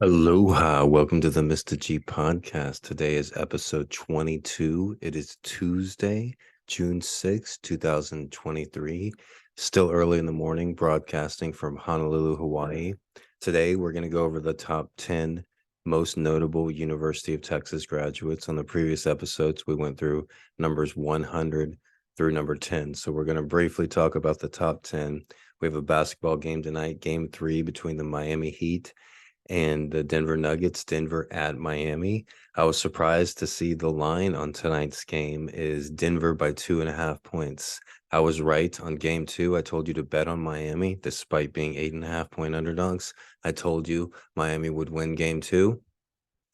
Aloha, welcome to the Mr.G podcast. Today is episode 22. It is Tuesday, June 6th, 2023. Still early in the morning, broadcasting from Honolulu, Hawaii. Today, we're going to go over the top 10 most notable University of Texas graduates. On the previous episodes, we went through numbers 100 through number 10. So we're going to briefly talk about the top 10. We have a basketball game tonight, game 3 between the Miami Heat and the Denver Nuggets, Denver at Miami. I was surprised to see the line on tonight's game is Denver by 2.5 points. I was right on game 2. I told you to bet on Miami despite being 8.5 point underdogs. I told you Miami would win game 2,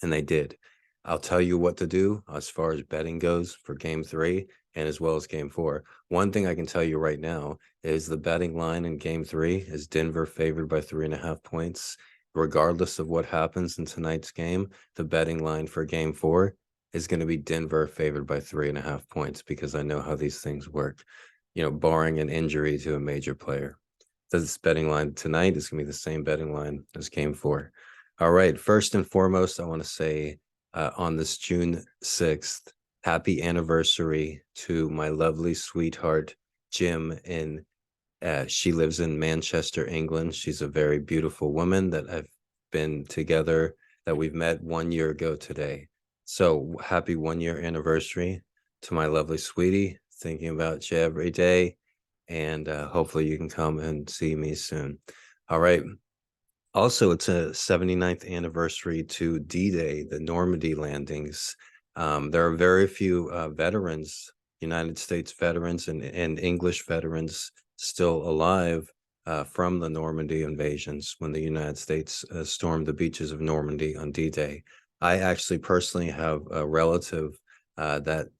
and they did. I'll tell you what to do as far as betting goes for game 3 and as well as game 4. One thing I can tell you right now is the betting line in game 3 is Denver favored by 3.5 points. Regardless of what happens in tonight's game, the betting line for game 4 is going to be Denver favored by 3.5 points because I know how these things work, barring an injury to a major player. This betting line tonight is going to be the same betting line as game 4. All right. First and foremost, I want to say on this June 6th, happy anniversary to my lovely sweetheart, Jim, she lives in Manchester, England. She's a very beautiful woman that I've been together, that we've met 1 year ago today. So happy 1 year anniversary to my lovely sweetie. Thinking about you every day. And hopefully you can come and see me soon. All right. Also, it's a 79th anniversary to D-Day, the Normandy landings. There are very few veterans, United States veterans and English veterans still alive from the Normandy invasions when the United States stormed the beaches of Normandy on D-Day. I actually personally have a relative that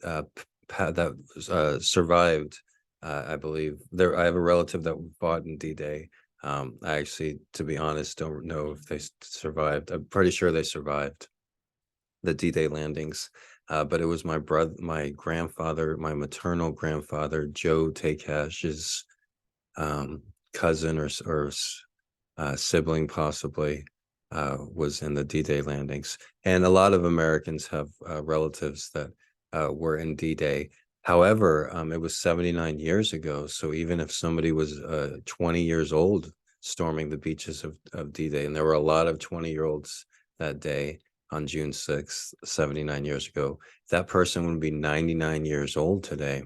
survived. I believe I have a relative that fought in D-Day. I actually, to be honest, don't know if they survived. I'm pretty sure they survived the D-Day landings. But it was my brother, my grandfather, my maternal grandfather, Joe Takash's cousin or sibling possibly was in the D-Day landings. And a lot of Americans have relatives that were in D-Day. However, it was 79 years ago. So even if somebody was 20 years old storming the beaches of D-Day, and there were a lot of 20-year-olds that day on June 6th, 79 years ago, that person would be 99 years old today.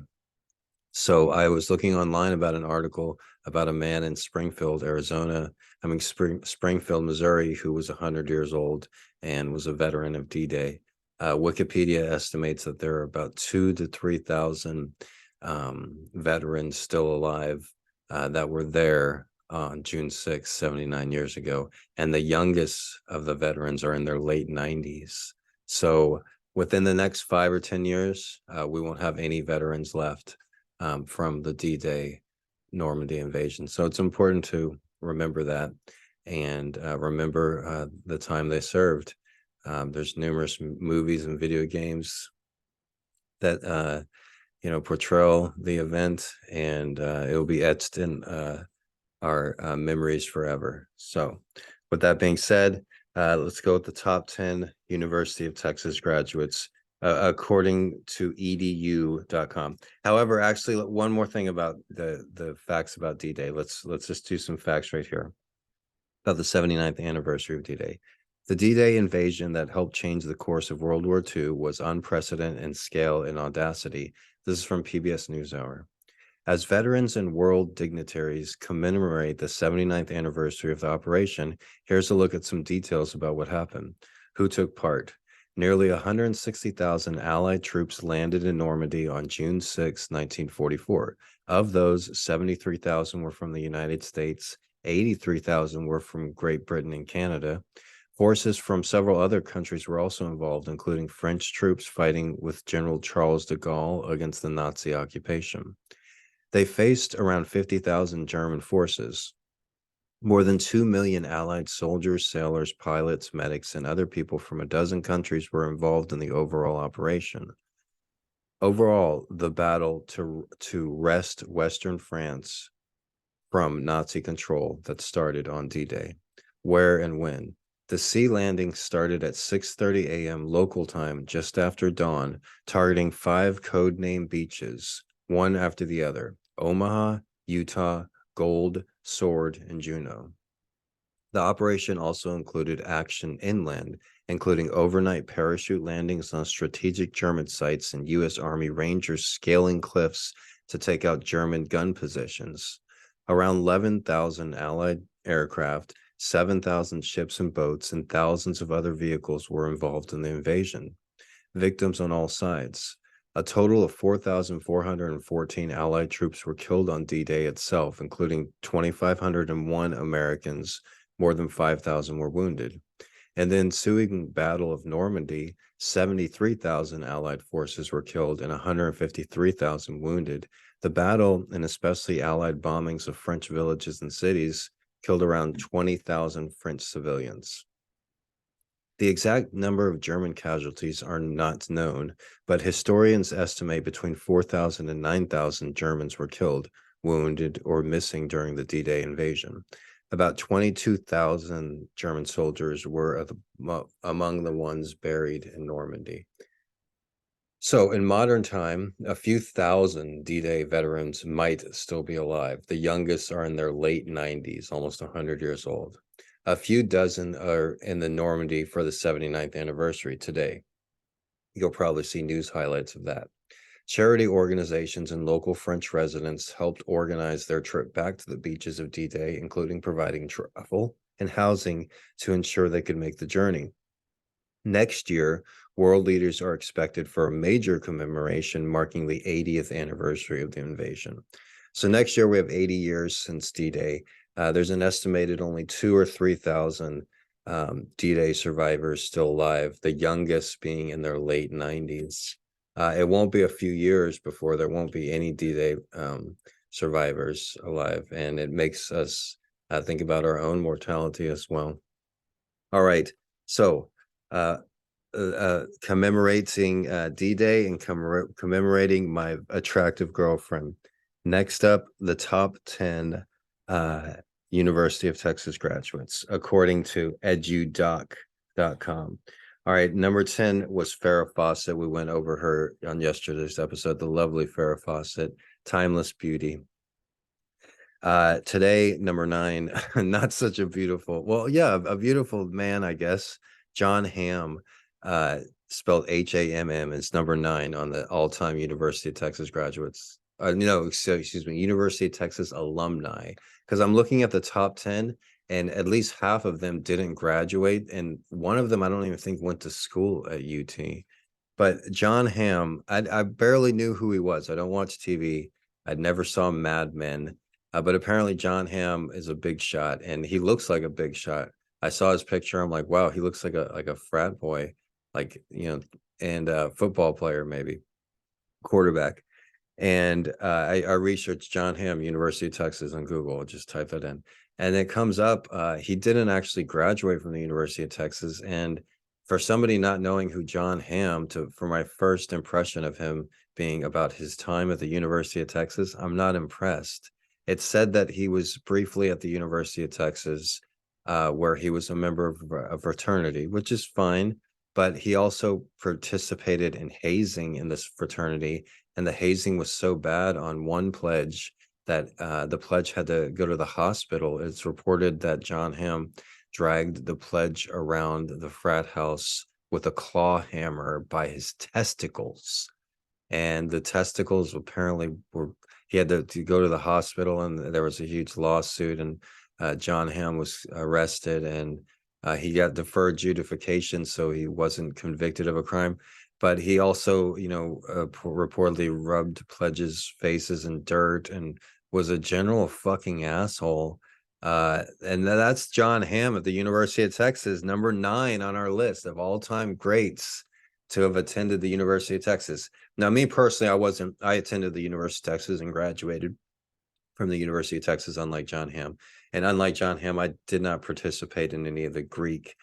So I was looking online about an article about a man in Springfield, Missouri, who was 100 years old and was a veteran of D-Day. Wikipedia estimates that there are about 2,000 to 3,000 veterans still alive that were there on June 6th, 79 years ago. And the youngest of the veterans are in their late 90s. So within the next 5 or 10 years, we won't have any veterans left from the D-Day Normandy invasion. So it's important to remember that and remember the time they served. There's numerous movies and video games that portray the event, and it will be etched in our memories forever. So with that being said, let's go with the top 10 University of Texas graduates according to edu.com. However, actually, one more thing about the facts about D-Day. Let's just do some facts right here about the 79th anniversary of D-Day. The D-Day invasion that helped change the course of World War II was unprecedented in scale and audacity. This is from PBS NewsHour. As veterans and world dignitaries commemorate the 79th anniversary of the operation, here's a look at some details about what happened. Who took part? Nearly 160,000 Allied troops landed in Normandy on June 6, 1944. Of those, 73,000 were from the United States, 83,000 were from Great Britain and Canada. Forces from several other countries were also involved, including French troops fighting with General Charles de Gaulle against the Nazi occupation. They faced around 50,000 German forces. More than 2 million Allied soldiers, sailors, pilots, medics, and other people from a dozen countries were involved in the overall operation. Overall, the battle to wrest Western France from Nazi control that started on D-Day. Where and when? The sea landing started at 6:30 a.m. local time just after dawn, targeting 5 codename beaches, one after the other: Omaha, Utah, Gold, Sword, and Juneau. The operation also included action inland, including overnight parachute landings on strategic German sites and U.S. Army Rangers scaling cliffs to take out German gun positions. Around 11,000 Allied aircraft, 7,000 ships and boats, and thousands of other vehicles were involved in the invasion. Victims on all sides. A total of 4,414 Allied troops were killed on D-Day itself, including 2,501 Americans. More than 5,000 were wounded. In the ensuing Battle of Normandy, 73,000 Allied forces were killed and 153,000 wounded. The battle, and especially Allied bombings of French villages and cities, killed around 20,000 French civilians. The exact number of German casualties are not known, but historians estimate between 4,000 and 9,000 Germans were killed, wounded, or missing during the D-Day invasion. About 22,000 German soldiers were among the ones buried in Normandy. So in modern time, a few thousand D-Day veterans might still be alive. The youngest are in their late 90s, almost 100 years old. A few dozen are in the Normandy for the 79th anniversary today. You'll probably see news highlights of that. Charity organizations and local French residents helped organize their trip back to the beaches of D-Day, including providing travel and housing to ensure they could make the journey. Next year, world leaders are expected for a major commemoration marking the 80th anniversary of the invasion. So next year we have 80 years since D-Day. There's an estimated only 2,000 or 3,000 D-Day survivors still alive, the youngest being in their late 90s. It won't be a few years before there won't be any D-Day survivors alive, and it makes us think about our own mortality as well. All right, so commemorating D-Day and commemorating my attractive girlfriend. Next up, the top 10 University of Texas graduates, according to edudoc.com. All right, number 10 was Farrah Fawcett. We went over her on yesterday's episode, the lovely Farrah Fawcett, timeless beauty. Today, number 9, not such a beautiful, well, yeah, a beautiful man, I guess. John Hamm, spelled Hamm, is number 9 on the all-time University of Texas graduates. Excuse me, University of Texas alumni, because I'm looking at the top 10 and at least half of them didn't graduate, and one of them I don't even think went to school at UT. But John Hamm, I barely knew who he was. I don't watch TV. I never saw Mad Men, but apparently John Hamm is a big shot, and he looks like a big shot. I saw his picture. I'm like, wow, he looks like a frat boy, and a football player, maybe quarterback. And I researched John Hamm, University of Texas on Google. I just type that in, and it comes up. He didn't actually graduate from the University of Texas, and for somebody not knowing who John Hamm, for my first impression of him being about his time at the University of Texas, I'm not impressed. It said that he was briefly at the University of Texas, where he was a member of a fraternity, which is fine, but he also participated in hazing in this fraternity, and the hazing was so bad on one pledge that the pledge had to go to the hospital. It's reported that John Hamm dragged the pledge around the frat house with a claw hammer by his testicles, and the testicles apparently he had to go to the hospital, and there was a huge lawsuit, and John Hamm was arrested, and he got deferred adjudication, so he wasn't convicted of a crime. But he also, reportedly rubbed pledges' faces in dirt and was a general fucking asshole. And that's John Hamm at the University of Texas, number 9 on our list of all-time greats to have attended the University of Texas. Now, me personally, I attended the University of Texas and graduated from the University of Texas, unlike John Hamm. And unlike John Hamm, I did not participate in any of the Greek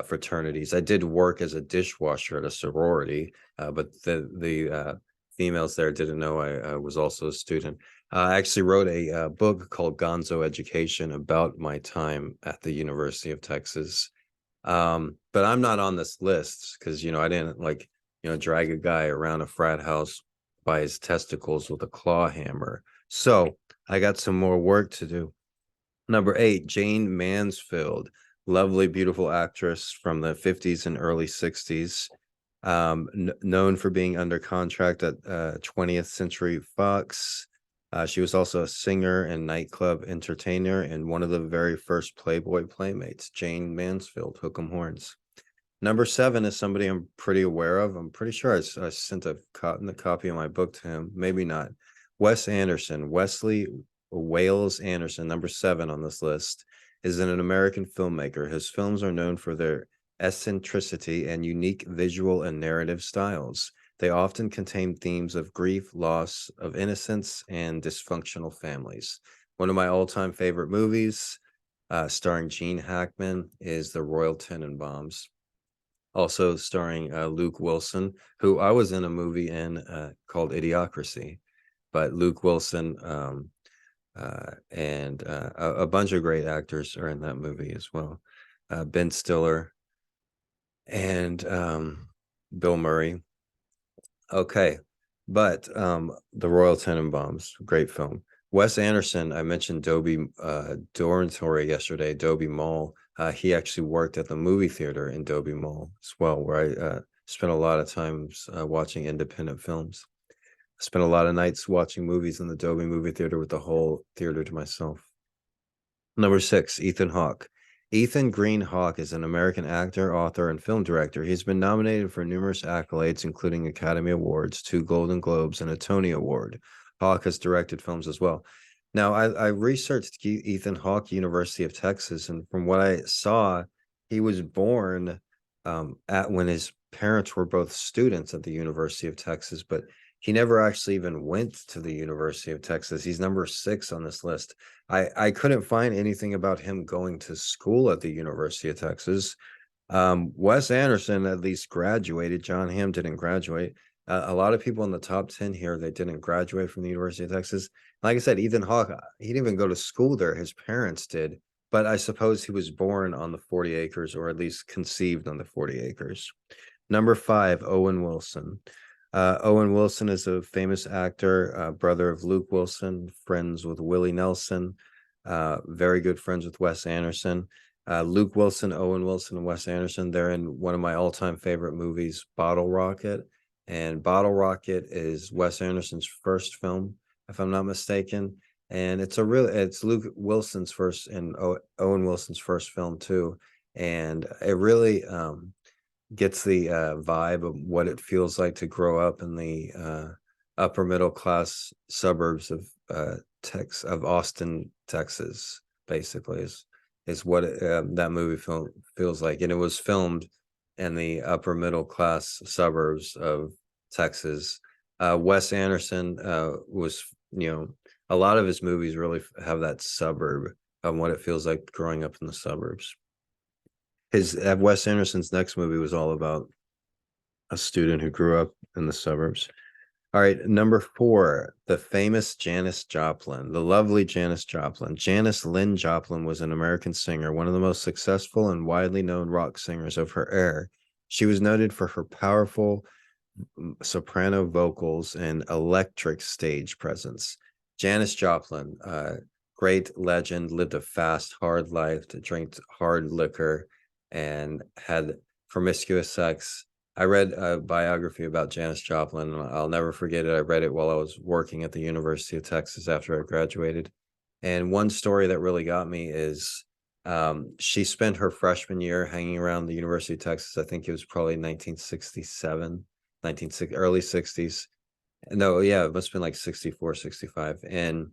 fraternities. I did work as a dishwasher at a sorority, but the females there didn't know I was also a student. I actually wrote a book called Gonzo Education about my time at the University of Texas. But I'm not on this list because, I didn't drag a guy around a frat house by his testicles with a claw hammer. So I got some more work to do. Number 8, Jane Mansfield, lovely, beautiful actress from the 50s and early 60s, known for being under contract at 20th Century Fox. She was also a singer and nightclub entertainer and one of the very first Playboy playmates, Jane Mansfield, Hook 'em Horns. Number 7 is somebody I'm pretty aware of. I'm pretty sure I sent a copy of my book to him. Maybe not. Wes Anderson, Wesley Wales Anderson, number 7 on this list, is an American filmmaker. His films are known for their eccentricity and unique visual and narrative styles. They often contain themes of grief, loss of innocence, and dysfunctional families. One of my all-time favorite movies, starring Gene Hackman, is The Royal Tenenbaums. Also starring Luke Wilson, who I was in a movie called Idiocracy, but Luke Wilson and a bunch of great actors are in that movie as well. Ben Stiller and Bill Murray. Okay, but The Royal Tenenbaums, great film. Wes Anderson, I mentioned Dobie Dormitory yesterday, Dobie Mall. He actually worked at the movie theater in Dobie Mall as well, where I spent a lot of times watching independent films. I spent a lot of nights watching movies in the Dobie movie theater with the whole theater to myself. Number 6, Ethan Hawke. Ethan Green Hawke is an American actor, author, and film director. He's been nominated for numerous accolades, including Academy Awards, 2 Golden Globes, and a Tony Award. Hawke has directed films as well. Now, I researched Ethan Hawke, University of Texas, and from what I saw, he was born when his parents were both students at the University of Texas, but he never actually even went to the University of Texas. He's number 6 on this list. I couldn't find anything about him going to school at the University of Texas. Wes Anderson at least graduated. John Hamm didn't graduate. A lot of people in the top 10 here, they didn't graduate from the University of Texas. Like I said, Ethan Hawke, he didn't even go to school there. His parents did. But I suppose he was born on the 40 acres, or at least conceived on the 40 acres. Number 5, Owen Wilson. Owen Wilson is a famous actor, brother of Luke Wilson, friends with Willie Nelson, very good friends with Wes Anderson. Luke Wilson, Owen Wilson, and Wes Anderson, they're in one of my all-time favorite movies, Bottle Rocket. And Bottle Rocket is Wes Anderson's first film, if I'm not mistaken. And it's Luke Wilson's first and Owen Wilson's first film too. And it really gets the vibe of what it feels like to grow up in the upper middle class suburbs of Austin, Texas. Basically, is what that movie feels like, and it was filmed in the upper middle class suburbs of Texas. Wes Anderson was, a lot of his movies really have that suburb of what it feels like growing up in the suburbs. Wes Anderson's next movie was all about a student who grew up in the suburbs. All right, number 4, the famous Janis Joplin, the lovely Janis Joplin. Janis Lynn Joplin was an American singer, one of the most successful and widely known rock singers of her era. She was noted for her powerful soprano vocals and electric stage presence. Janis Joplin, great legend, lived a fast, hard life, drank hard liquor, and had promiscuous sex. I read a biography about Janis Joplin, and I'll never forget it. I read it while I was working at the University of Texas after I graduated. And one story that really got me is she spent her freshman year hanging around the University of Texas. I think it was probably 1967, early 60s. No, yeah, it must have been like 64, 65. And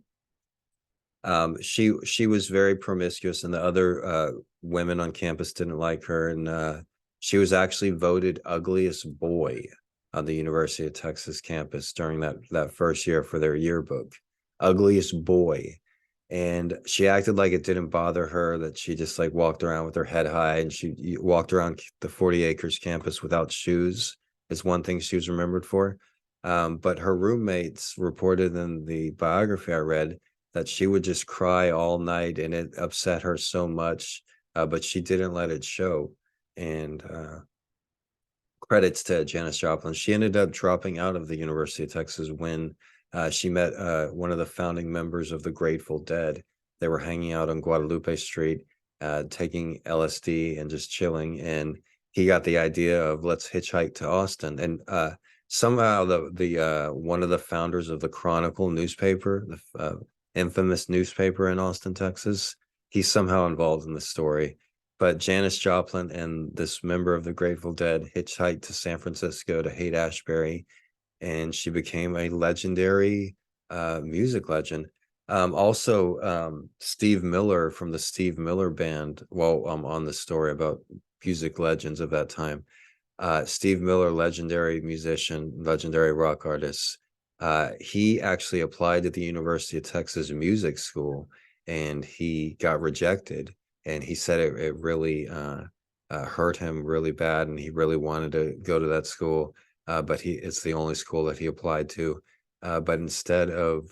she was very promiscuous, and the other women on campus didn't like her, and she was actually voted ugliest boy on the University of Texas campus during that first year for their yearbook. Ugliest boy. And she acted like it didn't bother her, that she just like walked around with her head high, and she walked around the 40 acres campus without shoes is one thing she was remembered for. But her roommates reported in the biography I read that she would just cry all night, and it upset her so much, but she didn't let it show. and credits to Janis Joplin. She ended up dropping out of the University of Texas when she met one of the founding members of the Grateful Dead. They were hanging out on Guadalupe Street, taking LSD and just chilling. And he got the idea of let's hitchhike to Austin. And somehow the one of the founders of the Chronicle newspaper, the infamous newspaper in Austin, Texas, he's somehow involved in the story. But Janis Joplin and this member of the Grateful Dead hitchhiked to San Francisco to Haight-Ashbury, and she became a legendary music legend. Also, Steve Miller from the Steve Miller Band, while I'm on the story about music legends of that time, Steve Miller, legendary musician, legendary rock artist, he actually applied to the University of Texas Music School, and he got rejected. And he said it really hurt him really bad, and he really wanted to go to that school, but it's the only school that he applied to. But instead of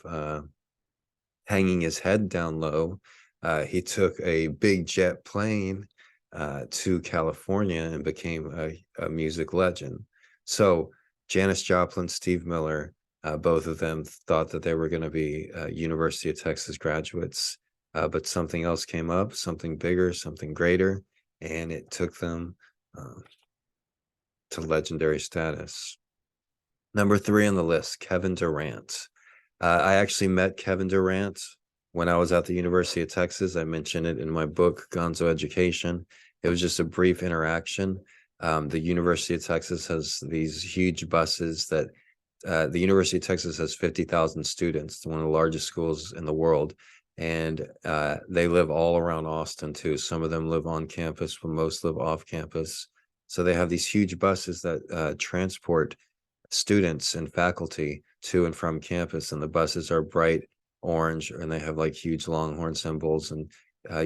hanging his head down low, he took a big jet plane to California and became a music legend. So Janis Joplin, Steve Miller, both of them thought that they were going to be University of Texas graduates, but something else came up, something bigger, something greater, and it took them to legendary status. Number 3 on the list, Kevin Durant. I actually met Kevin Durant when I was at the University of Texas. I mentioned it in my book, Gonzo Education. It was just a brief interaction. The University of Texas has these huge buses that the University of Texas has 50,000 students. It's one of the largest schools in the world. And they live all around Austin too. Some of them live on campus, but most live off campus. So they have these huge buses that transport students and faculty to and from campus, and the buses are bright orange, and they have like huge Longhorn symbols, and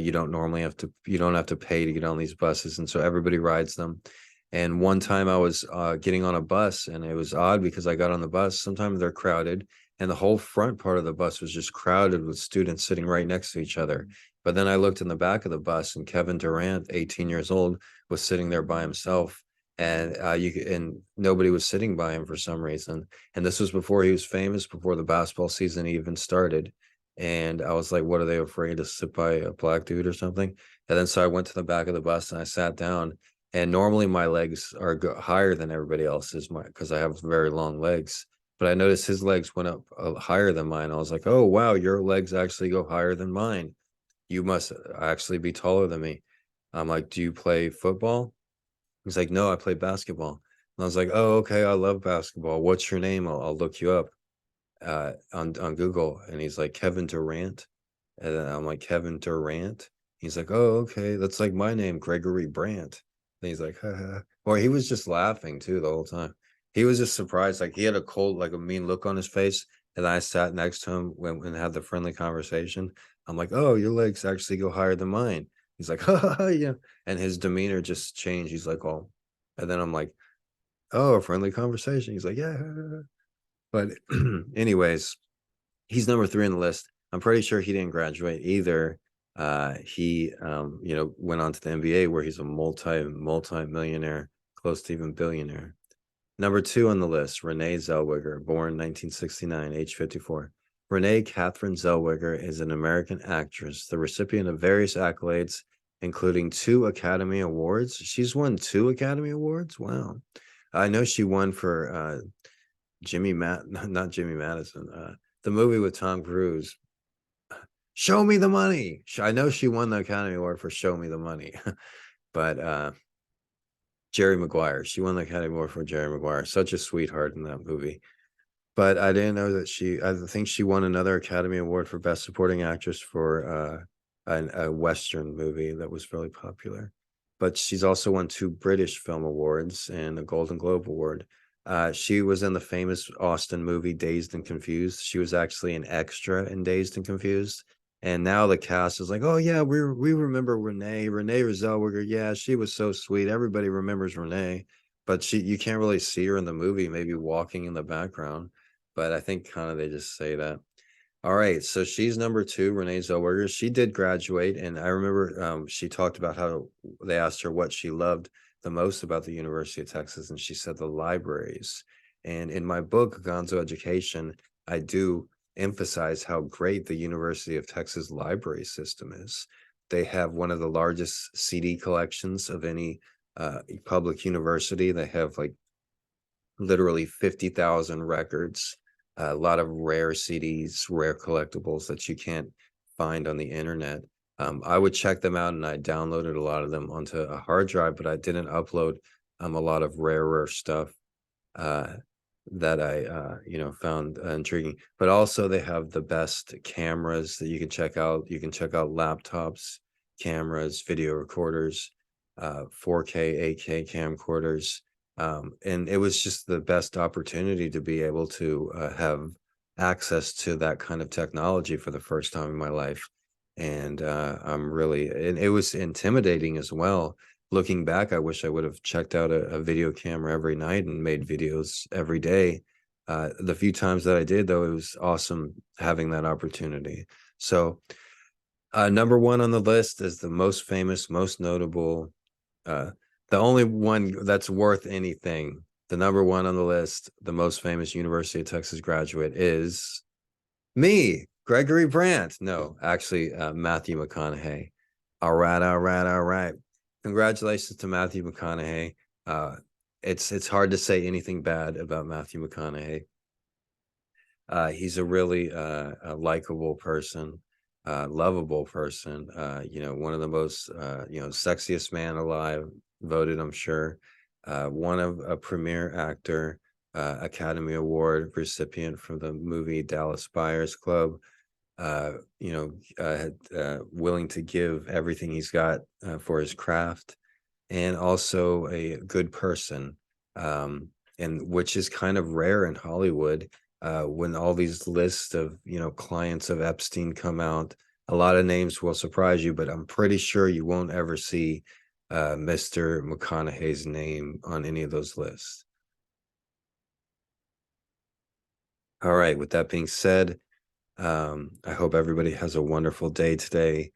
you don't have to pay to get on these buses, and so everybody rides them. And one time I was getting on a bus, and it was odd because I got on the bus. Sometimes they're crowded, and the whole front part of the bus was just crowded with students sitting right next to each other. But then I looked in the back of the bus, and Kevin Durant, 18 years old, was sitting there by himself, and nobody was sitting by him for some reason. And this was before he was famous, before the basketball season even started. And I was like, what, are they afraid to sit by a black dude or something? And then so I went to the back of the bus and I sat down. And normally my legs are higher than everybody else's, because I have very long legs. But I noticed his legs went up higher than mine. I was like, oh wow, your legs actually go higher than mine. You must actually be taller than me. I'm like, do you play football? He's like, no, I play basketball. And I was like, oh, okay, I love basketball. What's your name? I'll look you up on Google. And he's like, Kevin Durant. And then I'm like, Kevin Durant. He's like, oh, okay, that's like my name, Gregory Brandt. And he's like, haha. Or he was just laughing too the whole time. He was just surprised, like he had a mean look on his face. And I sat next to him and had the friendly conversation. I'm like, oh, your legs actually go higher than mine. He's like, yeah. And his demeanor just changed. He's like, oh. And then I'm like, oh, a friendly conversation. He's like, yeah. But anyways, he's number 3 on the list. I'm pretty sure he didn't graduate either. He went on to the NBA, where he's a multi-millionaire, close to even billionaire. Number 2 on the list, Renee Zellweger, born 1969, age 54. Renee Catherine Zellweger is an American actress, the recipient of various accolades, including 2 Academy Awards. She's won 2 Academy Awards? Wow. I know she won for not Jimmy Madison, the movie with Tom Cruise, Show Me the Money. I know she won the Academy Award for Show Me the Money, but Jerry Maguire, she won the Academy Award for Jerry Maguire. Such a sweetheart in that movie. But I didn't know that I think she won another Academy Award for Best Supporting Actress for a Western movie that was really popular. But she's also won 2 British Film Awards and a Golden Globe Award. She was in the famous Austen movie Dazed and Confused. She was actually an extra in Dazed and Confused. And now the cast is like, oh yeah, we remember Renee Zellweger. Yeah, she was so sweet. Everybody remembers Renee, but you can't really see her in the movie, maybe walking in the background. But I think kind of they just say that. All right, so she's number 2, Renee Zellweger. She did graduate, and I remember she talked about how they asked her what she loved the most about the University of Texas, and she said the libraries. And in my book, Gonzo Education, I do emphasize how great the University of Texas library system is. They have one of the largest CD collections of any public university. They have like literally 50,000 records, a lot of rare CDs, rare collectibles that you can't find on the internet. I would check them out, and I downloaded a lot of them onto a hard drive, but I didn't upload a lot of rare stuff uh, that I found intriguing. But also they have the best cameras that you can check out. You can check out laptops, cameras, video recorders, 4K, 8K camcorders. And it was just the best opportunity to be able to have access to that kind of technology for the first time in my life. And and it was intimidating as well. Looking back, I wish I would have checked out a video camera every night and made videos every day. The few times that I did, though, it was awesome having that opportunity. So, number one on the list is the most famous, most notable, uh, the only one that's worth anything. The number one on the list, the most famous University of Texas graduate is me, Gregory Brandt. No, actually, Matthew McConaughey. All right, all right, all right. Congratulations to Matthew McConaughey. It's hard to say anything bad about Matthew McConaughey. He's a really a likable person, lovable person. One of the most sexiest man alive, voted, I'm sure. One of a premier actor, Academy Award recipient for the movie Dallas Buyers Club. Willing to give everything he's got for his craft, and also a good person, and which is kind of rare in Hollywood. When all these lists of clients of Epstein come out, a lot of names will surprise you, but I'm pretty sure you won't ever see Mr. McConaughey's name on any of those lists. All right, with that being said, I hope everybody has a wonderful day today.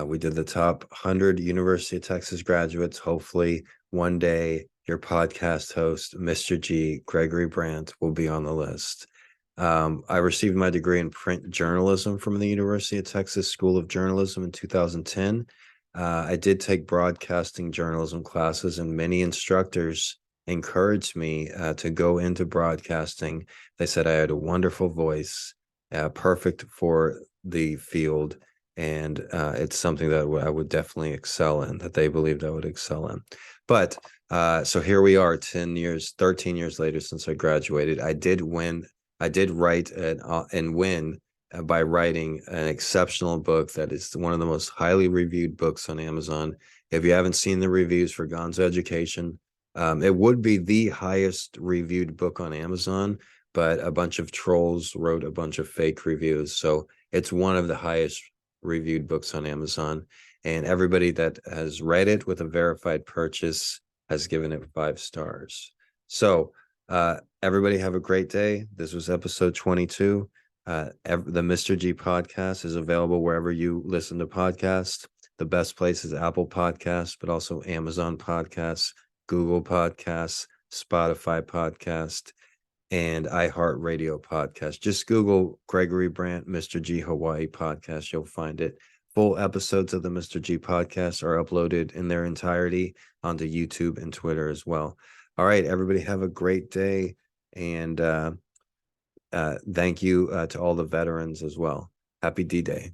We did the top 100 University of Texas graduates. Hopefully, one day your podcast host, Mr.G, Gregory Brandt, will be on the list. I received my degree in print journalism from the University of Texas School of Journalism in 2010. I did take broadcasting journalism classes, and many instructors encouraged me to go into broadcasting. They said I had a wonderful voice, perfect for the field, and it's something that I would definitely excel in, that they believed I would excel in. But so here we are, 13 years later since I graduated. I did write and win by writing an exceptional book that is one of the most highly reviewed books on Amazon. If you haven't seen the reviews for Gonzo Education, it would be the highest reviewed book on Amazon, but a bunch of trolls wrote a bunch of fake reviews. So it's one of the highest reviewed books on Amazon. And everybody that has read it with a verified purchase has given it 5 stars. So everybody have a great day. This was episode 22. The Mr. G podcast is available wherever you listen to podcasts. The best place is Apple Podcasts, but also Amazon Podcasts, Google Podcasts, Spotify Podcast, and iHeartRadio Podcast. Just Google Gregory Brandt, Mr. G Hawaii Podcast. You'll find it. Full episodes of the Mr. G podcast are uploaded in their entirety onto YouTube and Twitter as well. All right, everybody have a great day. And thank you to all the veterans as well. Happy D-Day.